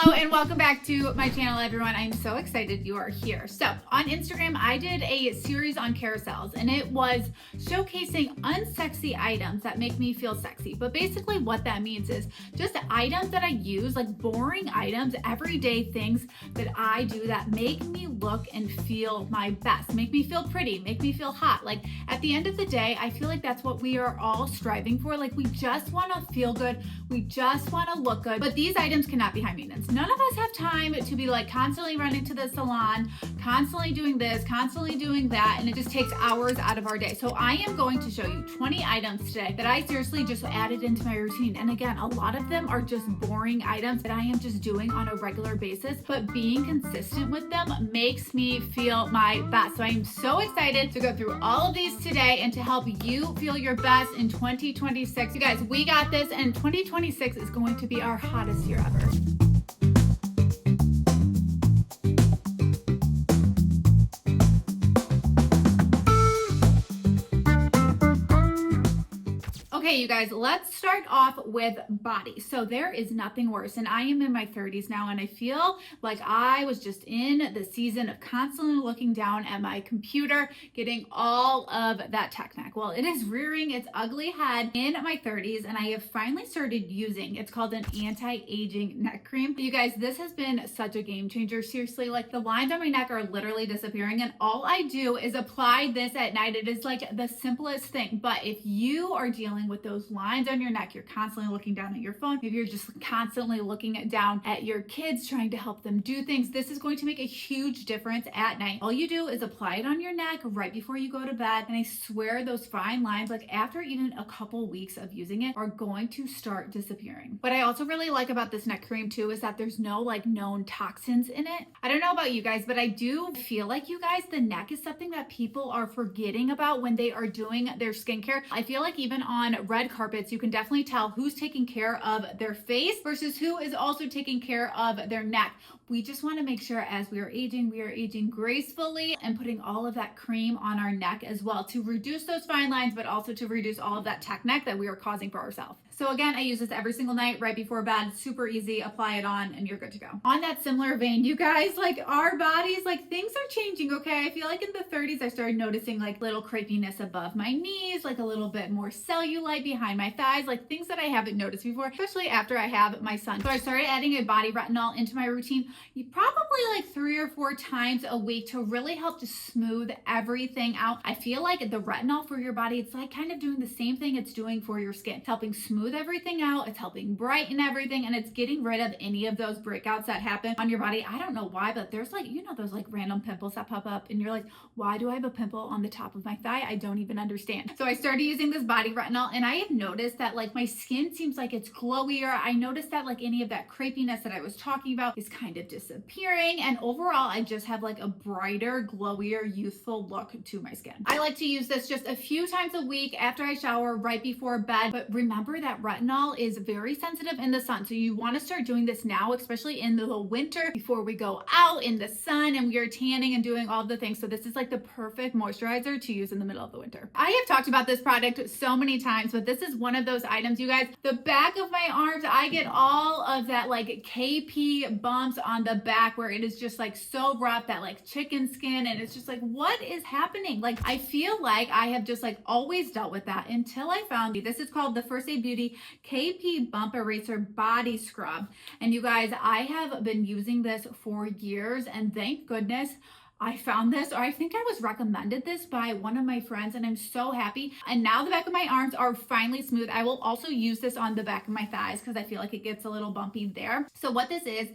Hello and welcome back to my channel, everyone. I'm so excited you are here. So on Instagram, I did a series on carousels and it was showcasing unsexy items that make me feel sexy. But basically what that means is just items that I use, like boring items, everyday things that I do that make me look and feel my best, make me feel pretty, make me feel hot. Like at the end of the day, I feel like that's what we are all striving for. Like we just want to feel good. We just want to look good. But these items cannot be high maintenance. None of us have time to be like constantly running to the salon, constantly doing this, constantly doing that, and it just takes hours out of our day. So I am going to show you 20 items today that I seriously just added into my routine. And again, a lot of them are just boring items that I am just doing on a regular basis, but being consistent with them makes me feel my best. So I am so excited to go through all of these today and to help you feel your best in 2026. You guys, we got this, and 2026 is going to be our hottest year ever. Okay, you guys, let's start off with body. So there is nothing worse, and I am in my 30s now, and I feel like I was just in the season of constantly looking down at my computer, getting all of that tech neck. Well, it is rearing its ugly head in my 30s, and I have finally started using, it's called an anti-aging neck cream. You guys, this has been such a game changer. Seriously, like the lines on my neck are literally disappearing, and all I do is apply this at night. It is like the simplest thing, but if you are dealing with those lines on your neck, you're constantly looking down at your phone, maybe you're just constantly looking down at your kids trying to help them do things, this is going to make a huge difference at night. All you do is apply it on your neck right before you go to bed, and I swear those fine lines, like after even a couple weeks of using it, are going to start disappearing. What I also really like about this neck cream too is that there's no like known toxins in it. I don't know about you guys, but I do feel like, you guys, the neck is something that people are forgetting about when they are doing their skincare. I feel like even on red carpets, you can definitely tell who's taking care of their face versus who is also taking care of their neck. We just want to make sure as we are aging gracefully and putting all of that cream on our neck as well to reduce those fine lines, but also to reduce all of that tech neck that we are causing for ourselves. So again, I use this every single night right before bed. Super easy. Apply it on and you're good to go. On that similar vein, you guys, like our bodies, like things are changing, okay? I feel like in the 30s, I started noticing like little crepiness above my knees, like a little bit more cellulite behind my thighs, like things that I haven't noticed before, especially after I have my son. So I started adding a body retinol into my routine, probably like 3 or 4 times a week to really help to smooth everything out. I feel like the retinol for your body, it's like kind of doing the same thing it's doing for your skin. It's helping smooth everything out, it's helping brighten everything, and it's getting rid of any of those breakouts that happen on your body. I don't know why, but there's like, you know, those like random pimples that pop up and you're like, why do I have a pimple on the top of my thigh? I don't even understand. So I started using this body retinol, and I have noticed that like my skin seems like it's glowier. I noticed that like any of that crepiness that I was talking about is kind of disappearing, and overall I just have like a brighter, glowier, youthful look to my skin. I like to use this just a few times a week after I shower, right before bed. But remember that retinol is very sensitive in the sun, so you want to start doing this now, especially in the winter before we go out in the sun and we are tanning and doing all the things. So this is like the perfect moisturizer to use in the middle of the winter. I have talked about this product so many times, but this is one of those items, you guys. The back of my arms, I get all of that like KP bumps on the back where it is just like so rough, that like chicken skin, and it's just like, what is happening? Like I feel like I have just like always dealt with that until I found this. Is called the First Aid Beauty KP Bump Eraser Body Scrub, and you guys, I have been using this for years, and thank goodness I found this, or I think I was recommended this by one of my friends, and I'm so happy. And now the back of my arms are finally smooth. I will also use this on the back of my thighs because I feel like it gets a little bumpy there. So what this is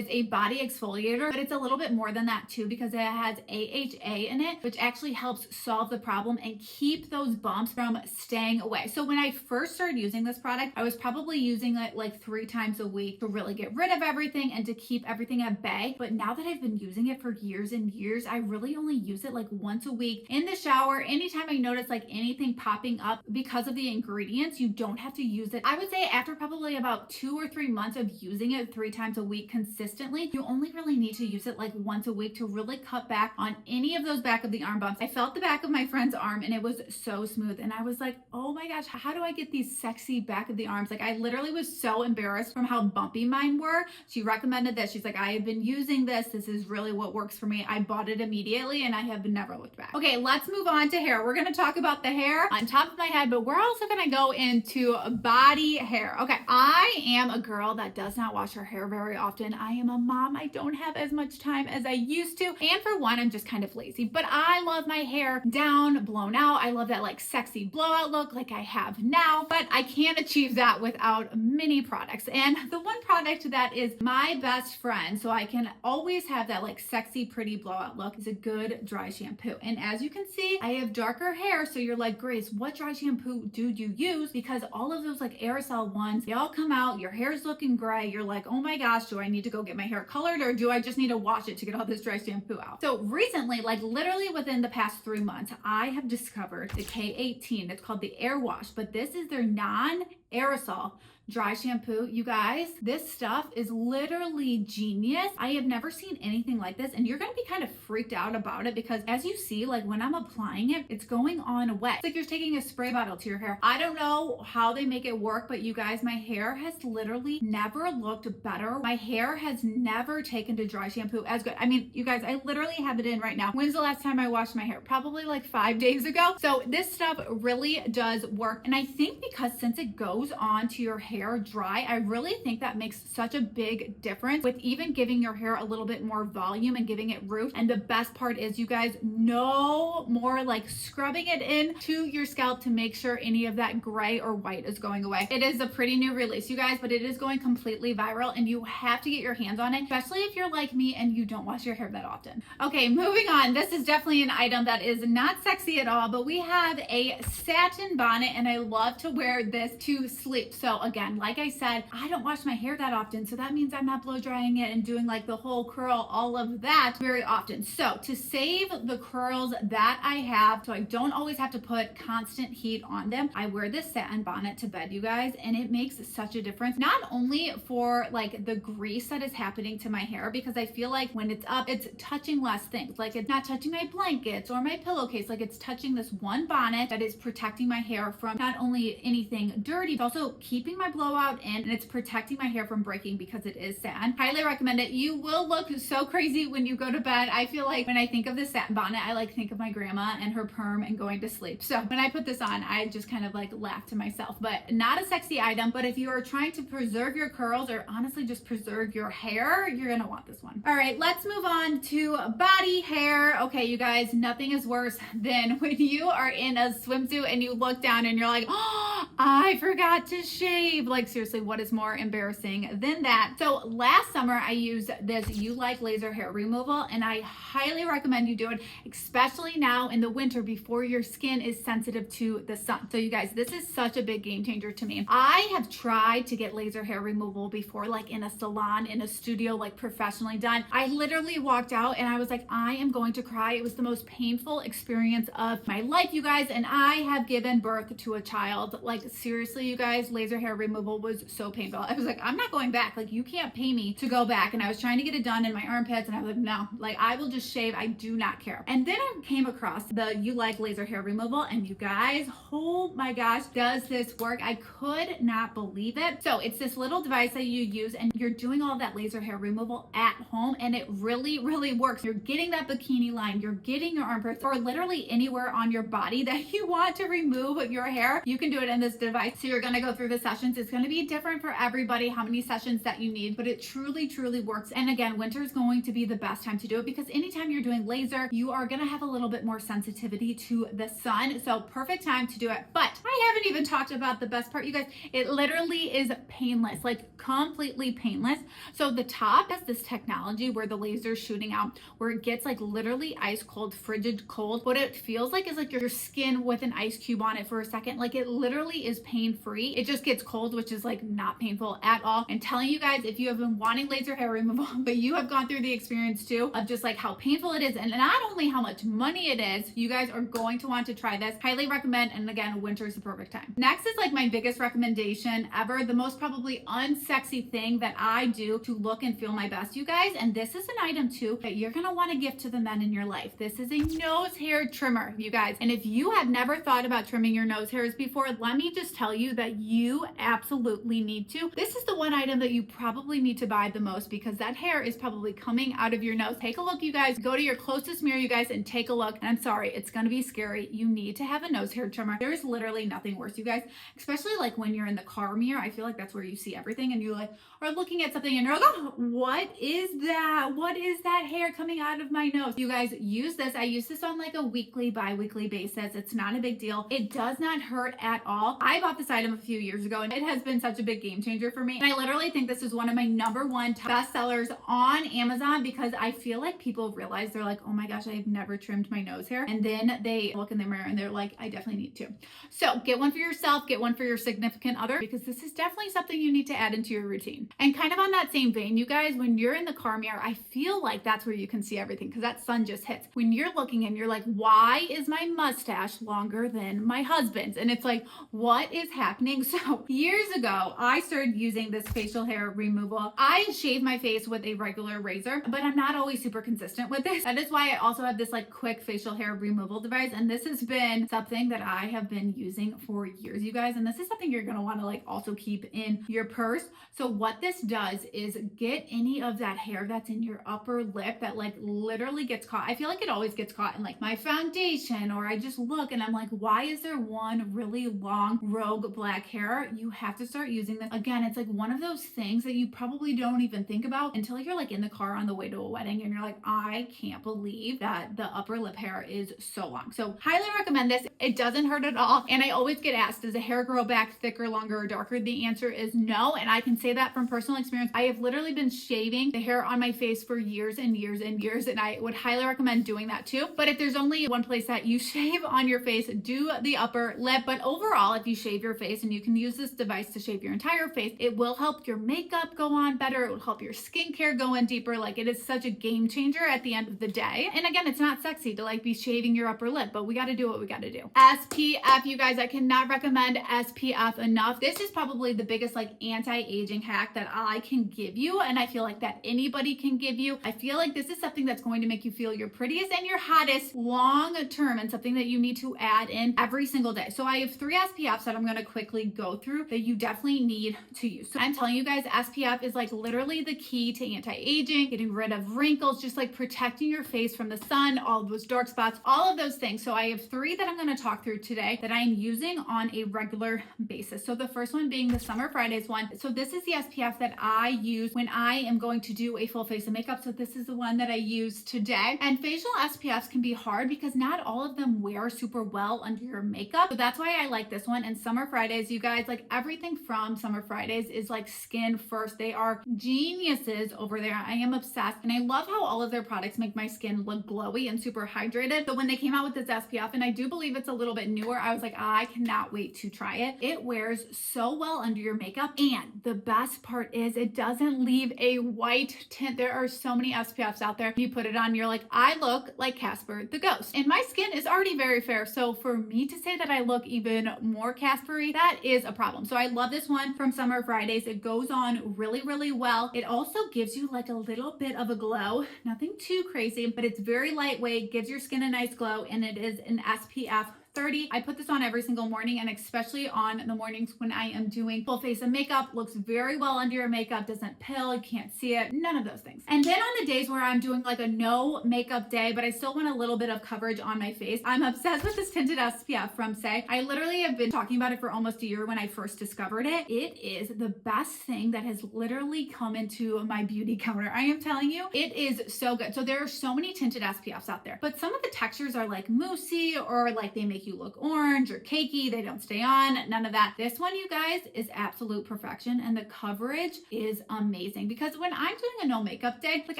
a body exfoliator, but it's a little bit more than that too, because it has AHA in it, which actually helps solve the problem and keep those bumps from staying away. So when I first started using this product, I was probably using it like 3 times a week to really get rid of everything and to keep everything at bay. But now that I've been using it for years and years, years, I really only use it like once a week in the shower. Anytime I notice like anything popping up because of the ingredients, you don't have to use it. I would say after probably about 2 or 3 months of using it 3 times a week consistently, you only really need to use it like once a week to really cut back on any of those back of the arm bumps. I felt the back of my friend's arm and it was so smooth. And I was like, oh my gosh, how do I get these sexy back of the arms? Like I literally was so embarrassed from how bumpy mine were. She recommended this. She's like, I have been using this. This is really what works for me. I bought it immediately and I have never looked back. Okay, let's move on to hair. We're going to talk about the hair on top of my head, but we're also going to go into body hair. Okay, I am a girl that does not wash her hair very often. I am a mom. I don't have as much time as I used to. And for one, I'm just kind of lazy, but I love my hair down, blown out. I love that like sexy blowout look like I have now, but I can't achieve that without many products. And the one product that is my best friend, so I can always have that like sexy, pretty blowout look, is a good dry shampoo. And as you can see, I have darker hair. So you're like, Grace, what dry shampoo do you use? Because all of those like aerosol ones, they all come out, your hair's looking gray. You're like, oh my gosh, do I need to go get my hair colored or do I just need to wash it to get all this dry shampoo out? So recently, like literally within the past 3 months, I have discovered the K18. It's called the Airwash, but this is their non-aerosol dry shampoo. You guys, this stuff is literally genius. I have never seen anything like this, and you're gonna be kind of freaked out about it because as you see, like when I'm applying it, it's going on wet. It's like you're taking a spray bottle to your hair. I don't know how they make it work, but you guys, my hair has literally never looked better. My hair has never taken to dry shampoo as good. I mean, you guys, I literally have it in right now. When's the last time I washed my hair? Probably like 5 days ago. So this stuff really does work. And I think because since it goes on to your hair dry, I really think that makes such a big difference with even giving your hair a little bit more volume and giving it root. And the best part is, you guys, no more like scrubbing it in to your scalp to make sure any of that gray or white is going away. It is a pretty new release, you guys, but it is going completely viral and you have to get your hands on it, especially if you're like me and you don't wash your hair that often. Okay, moving on. This is definitely an item that is not sexy at all, but we have a satin bonnet and I love to wear this to sleep. So again, like I said, I don't wash my hair that often, so that means I'm not blow drying it and doing like the whole curl, all of that very often. So to save the curls that I have, so I don't always have to put constant heat on them, I wear this satin bonnet to bed, you guys, and it makes such a difference. Not only for like the grease that is happening to my hair, because I feel like when it's up, it's touching less things. Like it's not touching my blankets or my pillowcase, like it's touching this one bonnet that is protecting my hair from not only anything dirty, but also keeping my blowout in, and it's protecting my hair from breaking because it is satin. Highly recommend it. You will look so crazy when you go to bed. I feel like when I think of the satin bonnet, I like think of my grandma and her perm and going to sleep. So when I put this on, I just kind of like laugh to myself, but not a sexy item. But if you are trying to preserve your curls or honestly just preserve your hair, you're gonna want this one. All right, let's move on to body hair. Okay, you guys, nothing is worse than when you are in a swimsuit and you look down and you're like, oh, I forgot to shave. Like seriously, what is more embarrassing than that? So last summer I used this You Like laser hair removal, and I highly recommend you do it, especially now in the winter before your skin is sensitive to the sun. So you guys, this is such a big game changer to me. I have tried to get laser hair removal before, like in a salon, in a studio, like professionally done. I literally walked out and I was like, I am going to cry. It was the most painful experience of my life, you guys, and I have given birth to a child. Like seriously, you guys, laser hair removal was so painful. I was like, I'm not going back. Like you can't pay me to go back. And I was trying to get it done in my armpits and I was like, no, like I will just shave. I do not care. And then I came across the You Like laser hair removal, and you guys, oh my gosh, does this work? I could not believe it. So it's this little device that you use and you're doing all that laser hair removal at home, and it really, really works. You're getting that bikini line, you're getting your armpits, or literally anywhere on your body that you want to remove your hair. You can do it in this device. So you're gonna go through the sessions. It's gonna be different for everybody, how many sessions that you need, but it truly, truly works. And again, winter is going to be the best time to do it because anytime you're doing laser, you are gonna have a little bit more sensitivity to the sun. So perfect time to do it. But I haven't even talked about the best part, you guys. It literally is painless, like completely painless. So the top has this technology where the laser is shooting out, where it gets like literally ice cold, frigid cold. What it feels like is like your skin with an ice cube on it for a second. Like it literally is pain free. It just gets cold cold, which is like not painful at all. And telling you guys, if you have been wanting laser hair removal, but you have gone through the experience too of just like how painful it is and not only how much money it is, you guys are going to want to try this. Highly recommend. And again, winter is the perfect time. Next is like my biggest recommendation ever, the most probably unsexy thing that I do to look and feel my best, you guys. And this is an item too that you're gonna want to gift to the men in your life. This is a nose hair trimmer, you guys. And if you have never thought about trimming your nose hairs before, let me just tell you that you absolutely need to. This is the one item that you probably need to buy the most because that hair is probably coming out of your nose. Take a look, you guys. Go to your closest mirror, you guys, and take a look. And I'm sorry, it's gonna be scary. You need to have a nose hair trimmer. There's literally nothing worse, you guys, especially like when you're in the car mirror. I feel like that's where you see everything and you like are looking at something and you're like, oh, what is that? What is that hair coming out of my nose? You guys use this. I use this on like a weekly, bi-weekly basis. It's not a big deal. It does not hurt at all. I bought this item a few years ago and it has been such a big game changer for me. And I literally think this is one of my #1 best sellers on Amazon because I feel like people realize they're like, oh my gosh, I've never trimmed my nose hair. And then they look in the mirror and they're like, I definitely need to. So get one for yourself, get one for your significant other, because this is definitely something you need to add into your routine. And kind of on that same vein, you guys, when you're in the car mirror, I feel like that's where you can see everything because that sun just hits. When you're looking and you're like, why is my mustache longer than my husband's? And it's like, what is happening? So years ago, I started using this facial hair removal. I shave my face with a regular razor, but I'm not always super consistent with this. That is why I also have this like quick facial hair removal device. And this has been something that I have been using for years, you guys. And this is something you're going to want to like also keep in your purse. So what this does is get any of that hair that's in your upper lip that like literally gets caught. I feel like it always gets caught in like my foundation, or I just look and I'm like, why is there one really long rogue black hair? You have to start using this. Again, it's like one of those things that you probably don't even think about until you're like in the car on the way to a wedding and you're like, I can't believe that the upper lip hair is so long. So highly recommend this. It doesn't hurt at all. And I always get asked, does the hair grow back thicker, longer, or darker? The answer is no. And I can say that from personal experience. I have literally been shaving the hair on my face for years and years and years. And I would highly recommend doing that too. But if there's only one place that you shave on your face, do the upper lip. But overall, if you shave your face, and you can use this device to shave your entire face, it will help your makeup go on better. It will help your skincare go in deeper. Like it is such a game changer at the end of the day. And again, it's not sexy to like be shaving your upper lip, but we got to do what we got to do. SPF, you guys, I cannot recommend SPF enough. This is probably the biggest like anti-aging hack that I can give you. And I feel like that anybody can give you. I feel like this is something that's going to make you feel your prettiest and your hottest long term, and something that you need to add in every single day. So I have 3 SPFs that I'm going to quickly go through that you definitely need to use. So I'm telling you guys, SPF is like literally the key to anti-aging, getting rid of wrinkles, just like protecting your face from the sun, all of those dark spots, all of those things. So I have 3 that I'm going to talk through today that I'm using on a regular basis. So the first one being the Summer Fridays one. So this is the SPF that I use when I am going to do a full face of makeup. So this is the one that I use today. And facial SPFs can be hard because not all of them wear super well under your makeup. So that's why I like this one. And Summer Fridays, you guys, like everything from Summer Fridays is like skin first. They are geniuses over there. I am obsessed. And I love how all of their products make my skin look glowy and super hydrated. So when they came out with this SPF, and I do believe it's a little bit newer, I was like, I cannot wait to try it. It wears so well under your makeup. And the best part is it doesn't leave a white tint. There are so many SPFs out there. You put it on, you're like, I look like Casper the Ghost. And my skin is already very fair. So for me to say that I look even more Casper-y, that is a problem. So I love this one from Summer Fridays. It goes on really, really well. It also gives you like a little bit of a glow. Nothing too crazy, but it's very lightweight, gives your skin a nice glow, and it is an SPF 30. I put this on every single morning, and especially on the mornings when I am doing full face of makeup. Looks very well under your makeup, doesn't pill, you can't see it, none of those things. And then on the days where I'm doing like a no makeup day, but I still want a little bit of coverage on my face, I'm obsessed with this tinted SPF from Saie. I literally have been talking about it for almost a year when I first discovered it. It is the best thing that has literally come into my beauty counter. I am telling you, it is so good. So there are so many tinted SPFs out there, but some of the textures are like moussey, or like they make make you look orange or cakey. They don't stay on, none of that. This one, you guys, is absolute perfection, and the coverage is amazing because when I'm doing a no makeup day, like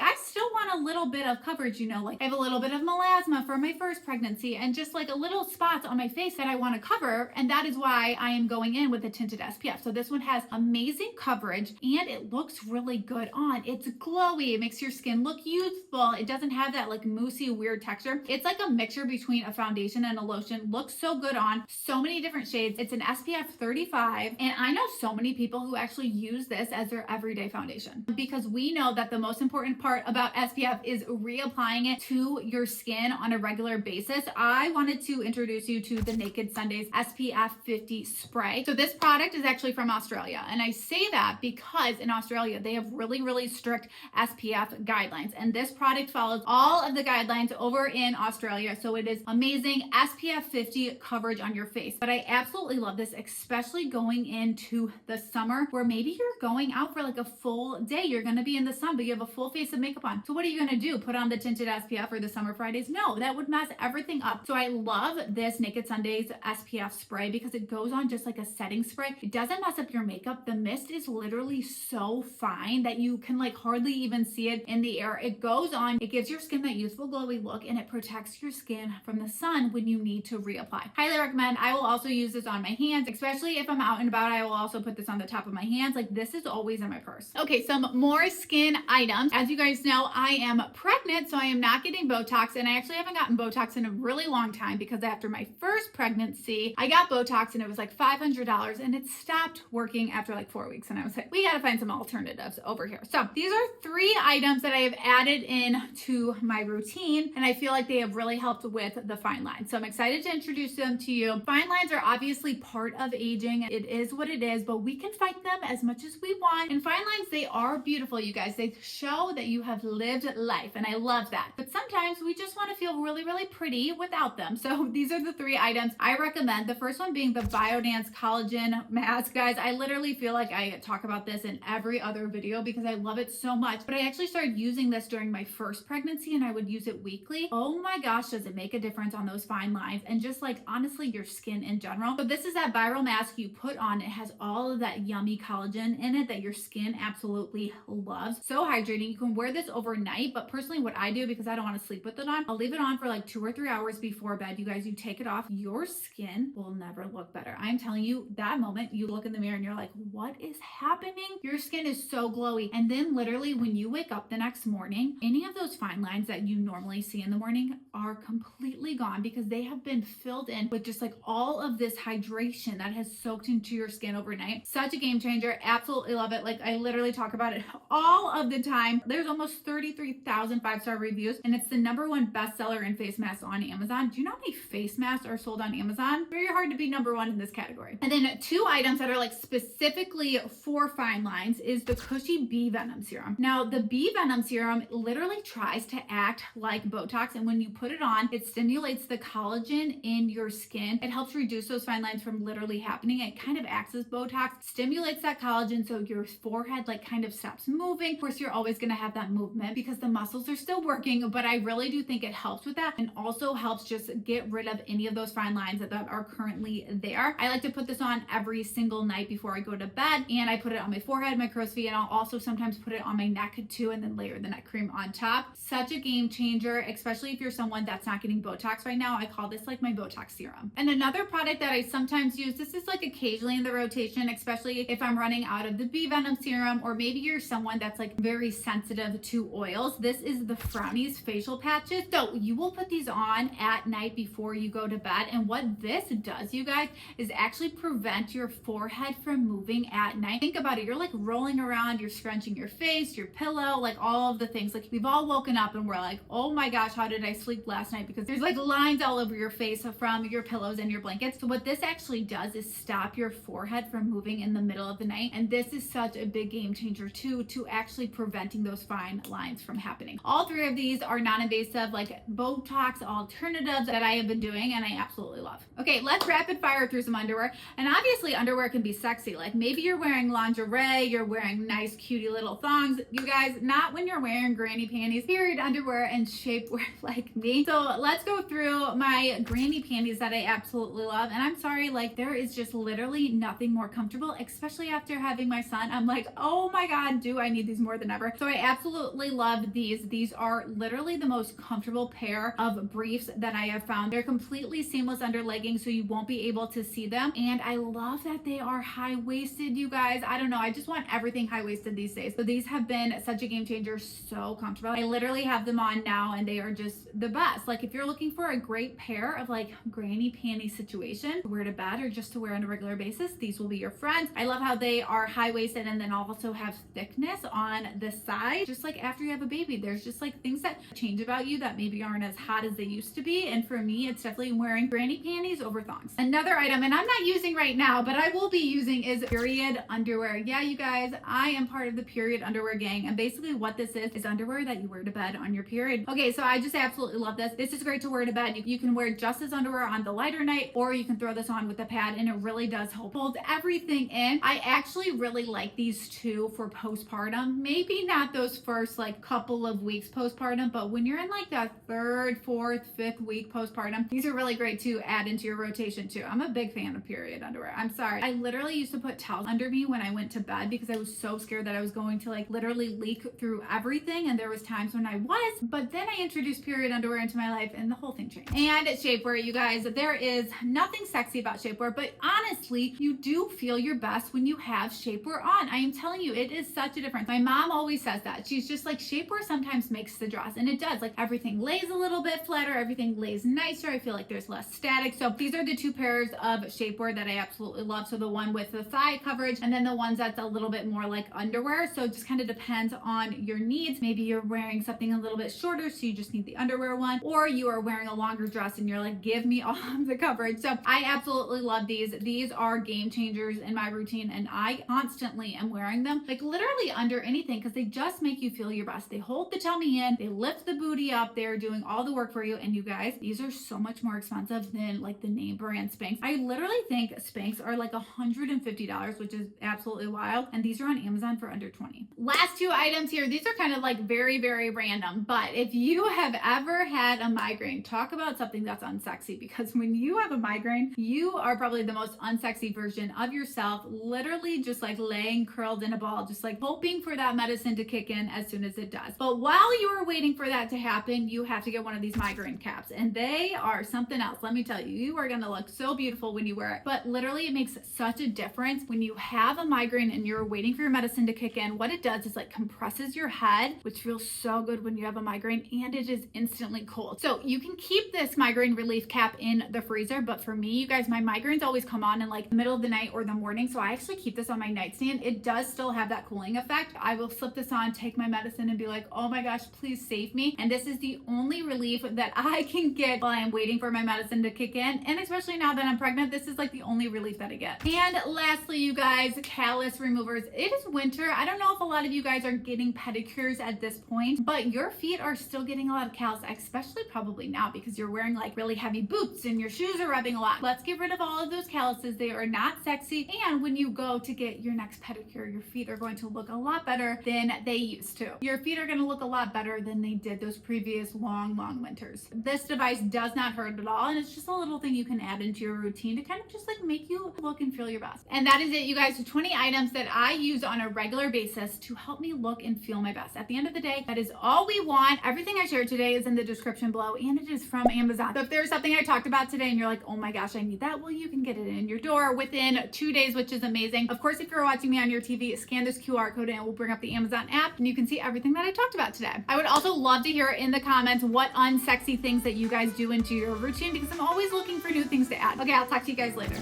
I still want a little bit of coverage, you know, like I have a little bit of melasma for my first pregnancy and just like a little spots on my face that I want to cover, and that is why I am going in with a tinted SPF. So this one has amazing coverage and it looks really good on. It's glowy, it makes your skin look youthful. It doesn't have that like moussey weird texture. It's like a mixture between a foundation and a lotion. Looks so good on, so many different shades. It's an SPF 35, and I know so many people who actually use this as their everyday foundation because we know that the most important part about SPF is reapplying it to your skin on a regular basis. I wanted to introduce you to the Naked Sundays SPF 50 spray. So this product is actually from Australia, and I say that because in Australia they have really strict SPF guidelines, and this product follows all of the guidelines over in Australia. So it is amazing SPF 50 coverage on your face. But I absolutely love this, especially going into the summer where maybe you're going out for like a full day. You're going to be in the sun, but you have a full face of makeup on. So what are you going to do? Put on the tinted SPF for the summer Fridays? No, that would mess everything up. So I love this Naked Sundays SPF spray because it goes on just like a setting spray. It doesn't mess up your makeup. The mist is literally so fine that you can like hardly even see it in the air. It goes on, it gives your skin that youthful glowy look, and it protects your skin from the sun when you need to reapply. Highly recommend. I will also use this on my hands, especially if I'm out and about. I will also put this on the top of my hands. Like this is always in my purse. Okay, some more skin items. As you guys know, I am pregnant, so I am not getting Botox, and I actually haven't gotten Botox in a really long time because after my first pregnancy, I got Botox and it was like $500, and it stopped working after like 4 weeks, and I was like, we gotta find some alternatives over here. So these are 3 items that I have added in to my routine, and I feel like they have really helped with the fine lines. So I'm excited to introduce them to you. Fine lines are obviously part of aging. It is what it is, but we can fight them as much as we want. And fine lines, they are beautiful, you guys. They show that you have lived life, and I love that. But sometimes we just want to feel really pretty without them. So these are the 3 items I recommend. The first one being the Biodance collagen mask. Guys, I literally feel like I talk about this in every other video because I love it so much, but I actually started using this during my first pregnancy, and I would use it weekly. Oh my gosh, does it make a difference on those fine lines and just like honestly your skin in general. So this is that viral mask you put on. It has all of that yummy collagen in it that your skin absolutely loves. So hydrating. You can wear this overnight, but personally what I do, because I don't want to sleep with it on, I'll leave it on for like 2 or 3 hours before bed. You guys, you take it off, your skin will never look better. I'm telling you, that moment you look in the mirror and you're like, what is happening? Your skin is so glowy. And then literally when you wake up the next morning, any of those fine lines that you normally see in the morning are completely gone because they have been filled in with just like all of this hydration that has soaked into your skin overnight. Such a game changer. Absolutely love it. Like I literally talk about it all of the time. There's almost 33,000 5-star reviews, and it's the #1 bestseller in face masks on Amazon. Do you know how many face masks are sold on Amazon? Very hard to be #1 in this category. And then 2 items that are like specifically for fine lines is the Kushi Bee Venom Serum. Now the Bee Venom Serum literally tries to act like Botox, and when you put it on, it stimulates the collagen in your skin. It helps reduce those fine lines from literally happening. It kind of acts as Botox, stimulates that collagen so your forehead like kind of stops moving. Of course, you're always going to have that movement because the muscles are still working, but I really do think it helps with that and also helps just get rid of any of those fine lines that are currently there. I like to put this on every single night before I go to bed, and I put it on my forehead, my crow's feet, and I'll also sometimes put it on my neck too, and then layer the neck cream on top. Such a game changer, especially if you're someone that's not getting Botox right now. I call this like my Botox serum. And another product that I sometimes use, this is like occasionally in the rotation, especially if I'm running out of the Bee Venom Serum, or maybe you're someone that's like very sensitive to oils. This is the Frownies facial patches. So you will put these on at night before you go to bed, and what this does, you guys, is actually prevent your forehead from moving at night. Think about it. You're like rolling around, you're scrunching your face, your pillow, like all of the things. Like we've all woken up and we're like, oh my gosh, how did I sleep last night? Because there's like lines all over your face from your pillows and your blankets. So what this actually does is stop your forehead from moving in the middle of the night. And this is such a big game changer too, to actually preventing those fine lines from happening. All 3 of these are non-invasive, like Botox alternatives that I have been doing and I absolutely love. Okay, let's rapid fire through some underwear. And obviously underwear can be sexy. Like maybe you're wearing lingerie, you're wearing nice cutie little thongs. You guys, not when you're wearing granny panties, period underwear and shapewear like me. So let's go through my granny granny panties that I absolutely love. And I'm sorry, like there is just literally nothing more comfortable, especially after having my son. I'm like, oh my God, do I need these more than ever? So I absolutely love these. These are literally the most comfortable pair of briefs that I have found. They're completely seamless under leggings, so you won't be able to see them. And I love that they are high-waisted, you guys. I don't know, I just want everything high-waisted these days. So these have been such a game changer, so comfortable. I literally have them on now and they are just the best. Like if you're looking for a great pair of like granny panty situation to wear to bed or just to wear on a regular basis, these will be your friends. I love how they are high-waisted and then also have thickness on the side. Just like after you have a baby, there's just like things that change about you that maybe aren't as hot as they used to be. And for me, it's definitely wearing granny panties over thongs. Another item, and I'm not using right now, but I will be using, is period underwear. Yeah, you guys, I am part of the period underwear gang. And basically what this is underwear that you wear to bed on your period. Okay, so I just absolutely love this. This is great to wear to bed. You can wear just as underwear on the lighter night, or you can throw this on with a pad and it really does help hold everything in. I actually really like these too for postpartum. Maybe not those first like couple of weeks postpartum, but when you're in like that third, fourth, fifth week postpartum, these are really great to add into your rotation too. I'm a big fan of period underwear. I'm sorry. I literally used to put towels under me when I went to bed because I was so scared that I was going to like literally leak through everything. And there was times when I was, but then I introduced period underwear into my life and the whole thing changed. And shapewear, you guys, there is nothing sexy about shapewear, but honestly, you do feel your best when you have shapewear on. I am telling you, it is such a difference. My mom always says that. She's just like, shapewear sometimes makes the dress, and it does. Like everything lays a little bit flatter, everything lays nicer. I feel like there's less static. So these are the two pairs of shapewear that I absolutely love. So the one with the thigh coverage and then the ones that's a little bit more like underwear. So it just kind of depends on your needs. Maybe you're wearing something a little bit shorter, so you just need the underwear one, or you are wearing a longer dress and you're like, give me all of the coverage. So I absolutely love these. These are game changers in my routine and I constantly am wearing them, like literally under anything, because they just make you feel your best. They hold the tummy in, they lift the booty up, they're doing all the work for you. And you guys, these are so much more expensive than like the name brand Spanx. I literally think Spanx are like $150, which is absolutely wild. And these are on Amazon for under $20. Last two items here. These are kind of like very, very random, but if you have ever had a migraine, talk about something that's unsexy, because when you have a migraine, you are probably the most unsexy version of yourself, literally just like laying curled in a ball, just like hoping for that medicine to kick in as soon as it does. But while you are waiting for that to happen, you have to get one of these migraine caps, and they are something else. Let me tell you, you are gonna look so beautiful when you wear it. But literally, it makes such a difference when you have a migraine and you're waiting for your medicine to kick in. What it does is like compresses your head, which feels so good when you have a migraine, and it is instantly cold. So you can keep this migraine relief cap in the freezer, but for me, you guys, my migraines always come on in like the middle of the night or the morning, so I actually keep this on my nightstand. It does still have that cooling effect. I will slip this on, take my medicine, and be like, oh my gosh, please save me. And this is the only relief that I can get while I'm waiting for my medicine to kick in, and especially now that I'm pregnant, this is like the only relief that I get. And lastly, you guys, callus removers. It is winter. I don't know if a lot of you guys are getting pedicures at this point, but your feet are still getting a lot of callus, especially probably now because you're wearing like really heavy boots and your shoes are rubbing a lot. Let's get rid of all of those calluses. They are not sexy. And when you go to get your next pedicure, your feet are going to look a lot better than they used to. Your feet are going to look a lot better than they did those previous long winters. This device does not hurt at all, and it's just a little thing you can add into your routine to kind of just like make you look and feel your best. And that is it, you guys. 20 items that I use on a regular basis to help me look and feel my best. At the end of the day, that is all we want. Everything I shared today is in the description below, and it is from Amazon. So if there's something I talked about today and you're like, oh my gosh, I need that, well, you can get it in your door within 2 days, which is amazing. Of course, if you're watching me on your TV, scan this QR code and it will bring up the Amazon app and you can see everything that I talked about today. I would also love to hear in the comments what unsexy things that you guys do into your routine, because I'm always looking for new things to add. Okay, I'll talk to you guys later.